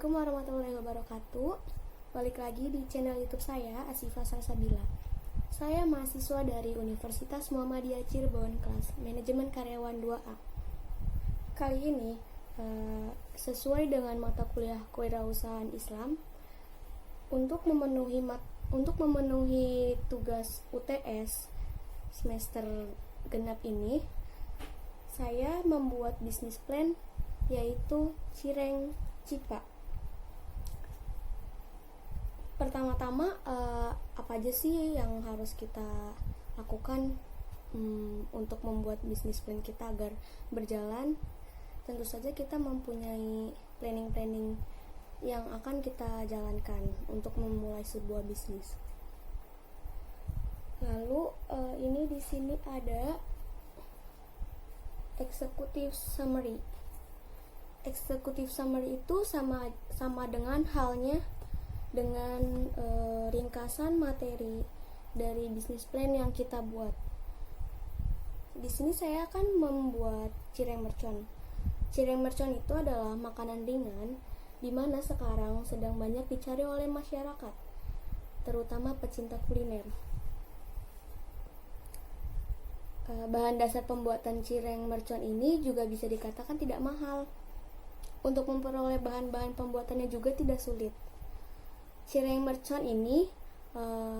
Assalamualaikum warahmatullahi wabarakatuh. Balik lagi di channel YouTube saya, Asifa Salsabila. Saya mahasiswa dari Universitas Muhammadiyah Cirebon, kelas Manajemen Karyawan 2A. Kali ini sesuai dengan mata kuliah Kewirausahaan Islam, untuk memenuhi tugas UTS semester genap ini, saya membuat bisnis plan, yaitu Cireng Cipa. Pertama-tama apa aja sih yang harus kita lakukan untuk membuat bisnis plan kita agar berjalan? Tentu saja kita mempunyai planning yang akan kita jalankan untuk memulai sebuah bisnis. Lalu ini di sini ada executive summary. Executive summary itu sama dengan halnya dengan ringkasan materi dari bisnis plan yang kita buat. Di sini saya akan membuat cireng mercon. Cireng mercon itu adalah makanan ringan di mana sekarang sedang banyak dicari oleh masyarakat, terutama pecinta kuliner. Bahan dasar pembuatan cireng mercon ini juga bisa dikatakan tidak mahal. Untuk memperoleh bahan-bahan pembuatannya juga tidak sulit. Cireng mercon ini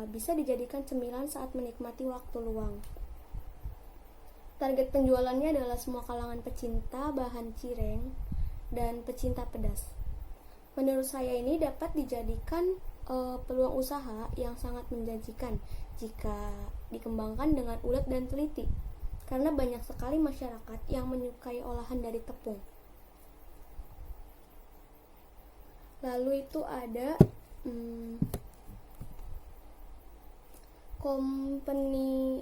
bisa dijadikan cemilan saat menikmati waktu luang. Target penjualannya adalah semua kalangan pecinta bahan cireng dan pecinta pedas. Menurut saya ini dapat dijadikan peluang usaha yang sangat menjanjikan jika dikembangkan dengan ulet dan teliti, karena banyak sekali masyarakat yang menyukai olahan dari tepung. Lalu itu ada company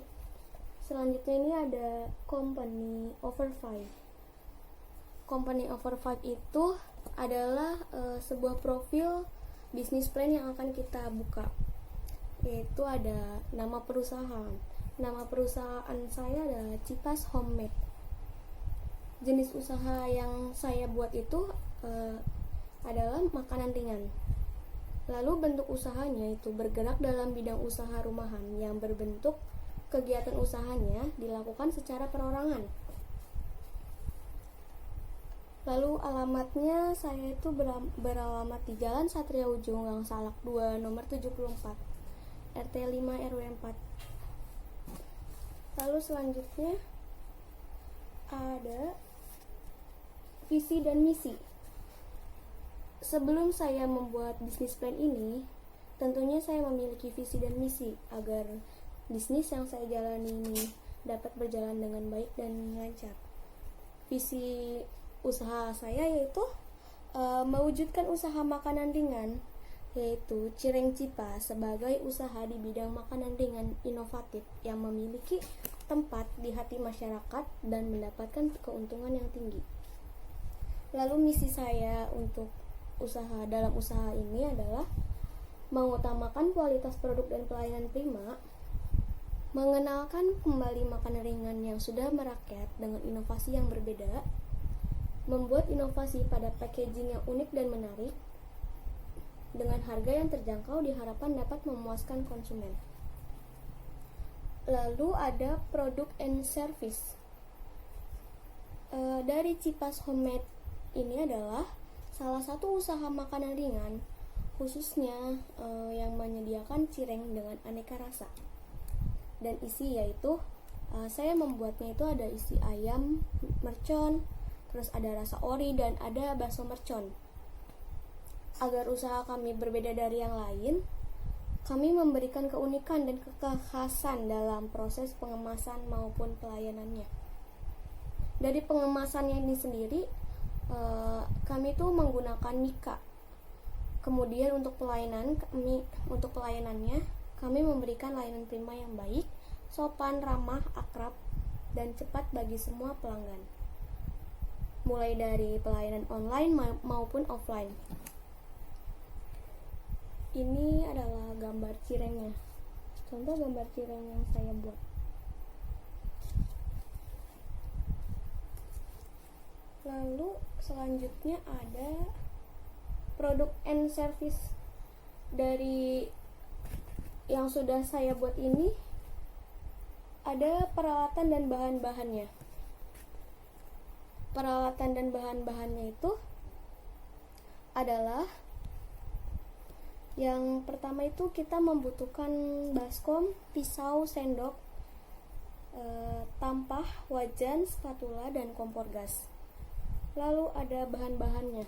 selanjutnya, ini ada company over 5. Company over 5 itu adalah sebuah profil bisnis plan yang akan kita buka, yaitu ada nama perusahaan. Nama perusahaan saya adalah Cipas Homemade. Jenis usaha yang saya buat itu adalah makanan ringan. Lalu bentuk usahanya itu bergerak dalam bidang usaha rumahan yang berbentuk kegiatan usahanya dilakukan secara perorangan. Lalu alamatnya saya itu beralamat di Jalan Satria Ujung, Gang Salak 2, nomor 74, RT 5 RW 4. Lalu selanjutnya ada visi dan misi. Sebelum saya membuat bisnis plan ini, tentunya saya memiliki visi dan misi agar bisnis yang saya jalani ini dapat berjalan dengan baik dan lancar. Visi usaha saya yaitu mewujudkan usaha makanan ringan, yaitu Cireng Cipa, sebagai usaha di bidang makanan ringan inovatif yang memiliki tempat di hati masyarakat dan mendapatkan keuntungan yang tinggi. Lalu misi saya untuk dalam usaha ini adalah mengutamakan kualitas produk dan pelayanan prima, mengenalkan kembali makanan ringan yang sudah merakyat dengan inovasi yang berbeda, membuat inovasi pada packaging yang unik dan menarik, dengan harga yang terjangkau diharapkan dapat memuaskan konsumen. Lalu ada produk and service. Dari Cipas Homemade ini adalah salah satu usaha makanan ringan, khususnya yang menyediakan cireng dengan aneka rasa dan isi, yaitu saya membuatnya itu ada isi ayam mercon, terus ada rasa ori, dan ada bakso mercon. Agar usaha kami berbeda dari yang lain, kami memberikan keunikan dan kekhasan dalam proses pengemasan maupun pelayanannya. Dari pengemasannya ini sendiri, kami tuh menggunakan mika. Kemudian untuk pelayanannya kami memberikan layanan prima yang baik, sopan, ramah, akrab, dan cepat bagi semua pelanggan, mulai dari pelayanan online maupun offline. Ini adalah gambar cirengnya, contoh gambar cireng yang saya buat. Lalu selanjutnya ada Produk and service dari yang sudah saya buat ini ada peralatan dan bahan-bahannya. Peralatan dan bahan-bahannya itu adalah yang pertama itu kita membutuhkan baskom, pisau, sendok, tampah, wajan, spatula, dan kompor gas. Lalu ada bahan-bahannya.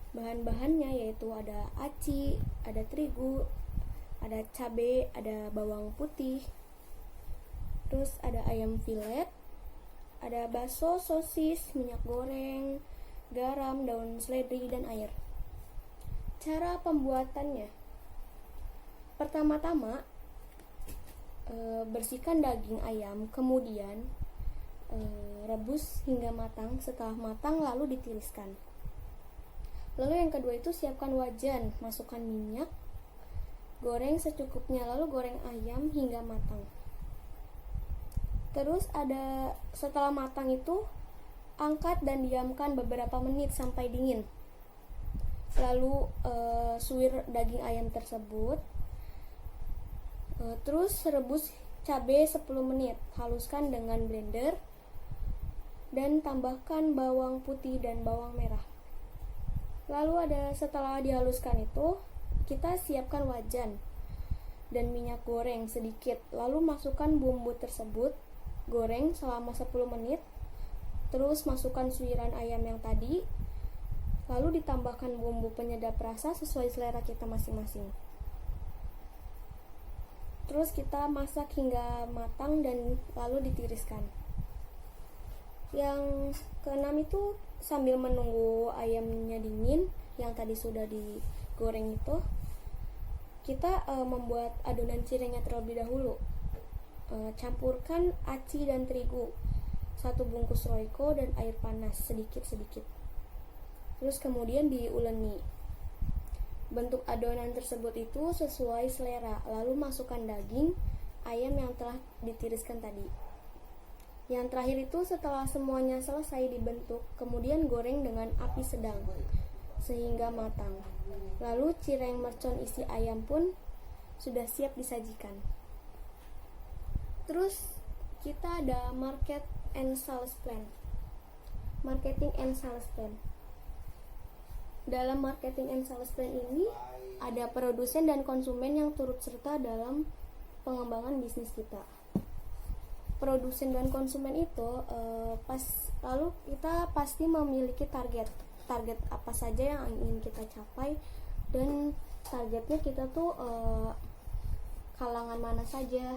Bahan-bahannya yaitu ada aci, ada terigu, ada cabai, ada bawang putih, terus ada ayam filet, ada bakso, sosis, minyak goreng, garam, daun seledri, dan air. Cara pembuatannya: pertama-tama bersihkan daging ayam, kemudian rebus hingga matang. Setelah matang lalu ditiriskan. Lalu yang kedua itu siapkan wajan, masukkan minyak, goreng secukupnya, lalu goreng ayam hingga matang. Terus setelah matang itu angkat dan diamkan beberapa menit sampai dingin. Lalu suwir daging ayam tersebut. Terus rebus cabai 10 menit, haluskan dengan blender dan tambahkan bawang putih dan bawang merah. Lalu setelah dihaluskan itu, kita siapkan wajan dan minyak goreng sedikit. Lalu masukkan bumbu tersebut, goreng selama 10 menit. Terus masukkan suiran ayam yang tadi. Lalu ditambahkan bumbu penyedap rasa sesuai selera kita masing-masing. Terus kita masak hingga matang dan lalu ditiriskan. Yang keenam itu sambil menunggu ayamnya dingin yang tadi sudah digoreng itu, kita membuat adonan cirengnya terlebih dahulu. Campurkan aci dan terigu, 1 bungkus royco, dan air panas sedikit-sedikit. Terus kemudian diuleni. Bentuk adonan tersebut itu sesuai selera. Lalu masukkan daging ayam yang telah ditiriskan tadi. Yang terakhir itu setelah semuanya selesai dibentuk, kemudian goreng dengan api sedang sehingga matang. Lalu cireng mercon isi ayam pun sudah siap disajikan. Terus kita ada market and sales plan. Marketing and sales plan. Dalam marketing and sales plan ini ada produsen dan konsumen yang turut serta dalam pengembangan bisnis kita. Produsen dan konsumen itu lalu kita pasti memiliki target apa saja yang ingin kita capai, dan targetnya kita tuh kalangan mana saja.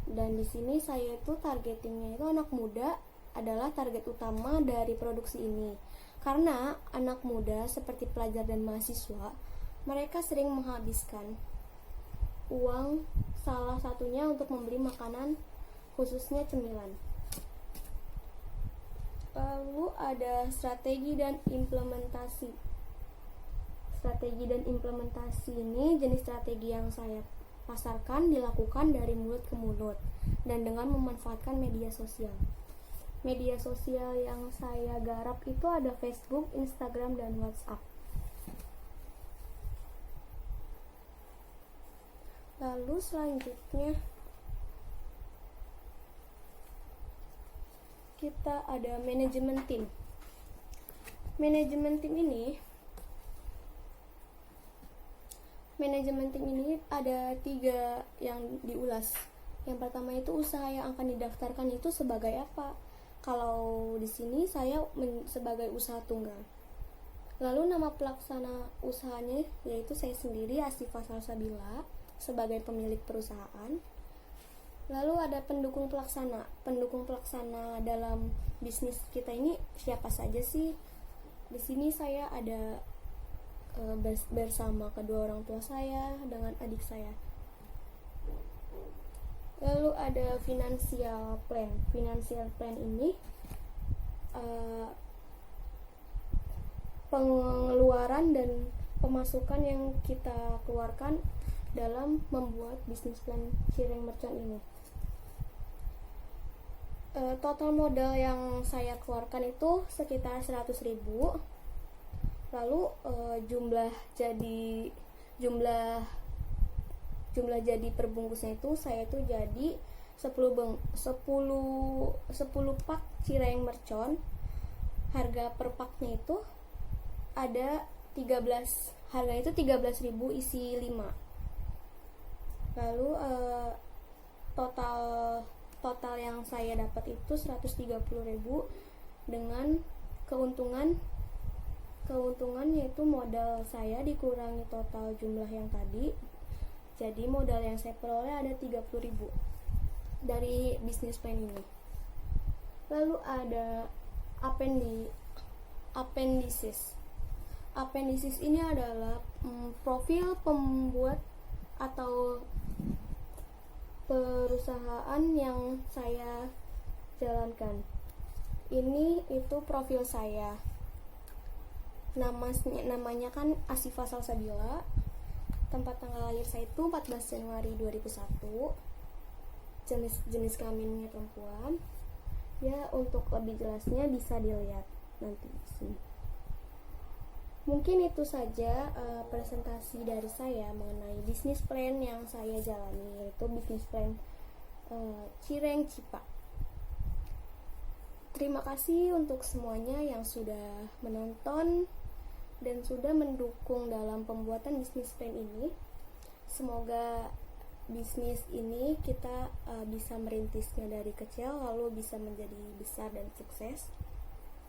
Dan di sini saya itu targetingnya itu anak muda adalah target utama dari produksi ini, karena anak muda seperti pelajar dan mahasiswa, mereka sering menghabiskan uang salah satunya untuk membeli makanan, khususnya cemilan. Lalu ada strategi dan implementasi. Strategi dan implementasi ini jenis strategi yang saya pasarkan dilakukan dari mulut ke mulut dan dengan memanfaatkan media sosial. Media sosial yang saya garap itu ada Facebook, Instagram, dan WhatsApp. Lalu selanjutnya kita ada manajemen tim. Manajemen tim ini ada 3 yang diulas. Yang pertama itu usaha yang akan didaftarkan itu sebagai apa? Kalau di sini saya sebagai usaha tunggal. Lalu nama pelaksana usahanya yaitu saya sendiri, Asyifa Salsabila, sebagai pemilik perusahaan. Lalu ada pendukung pelaksana. Pendukung pelaksana dalam bisnis kita ini siapa saja sih? Di sini saya ada bersama kedua orang tua saya dengan adik saya. Lalu ada financial plan. Financial plan ini pengeluaran dan pemasukan yang kita keluarkan dalam membuat bisnis plan cireng mercon ini. Total modal yang saya keluarkan itu sekitar 100.000. Lalu jumlah jadi perbungkusnya itu saya tuh jadi 10 pak cireng mercon. Harga per paknya itu ada 13, harga itu 13.000 isi 5. Lalu total yang saya dapat itu 130.000 dengan keuntungan yaitu modal saya dikurangi total jumlah yang tadi. Jadi modal yang saya peroleh ada 30.000 dari bisnis plan ini. Lalu ada appendices. Appendices ini adalah profil pembuat atau perusahaan yang saya jalankan. Ini itu profil saya. Namanya kan Asifa Salsabila. Tempat tanggal lahir saya itu 14 Januari 2001. Jenis kelaminnya perempuan. Ya, untuk lebih jelasnya bisa dilihat nanti di sini. Mungkin itu saja presentasi dari saya mengenai bisnis plan yang saya jalani, yaitu bisnis plan Cireng Cipa. Terima kasih untuk semuanya yang sudah menonton dan sudah mendukung dalam pembuatan bisnis plan ini. Semoga bisnis ini kita bisa merintisnya dari kecil lalu bisa menjadi besar dan sukses.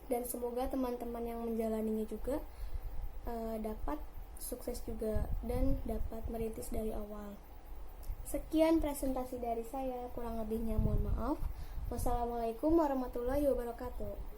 Dan semoga teman-teman yang menjalaninya juga dapat sukses juga dan dapat merintis dari awal. Sekian presentasi dari saya, kurang lebihnya mohon maaf. Wassalamualaikum warahmatullahi wabarakatuh.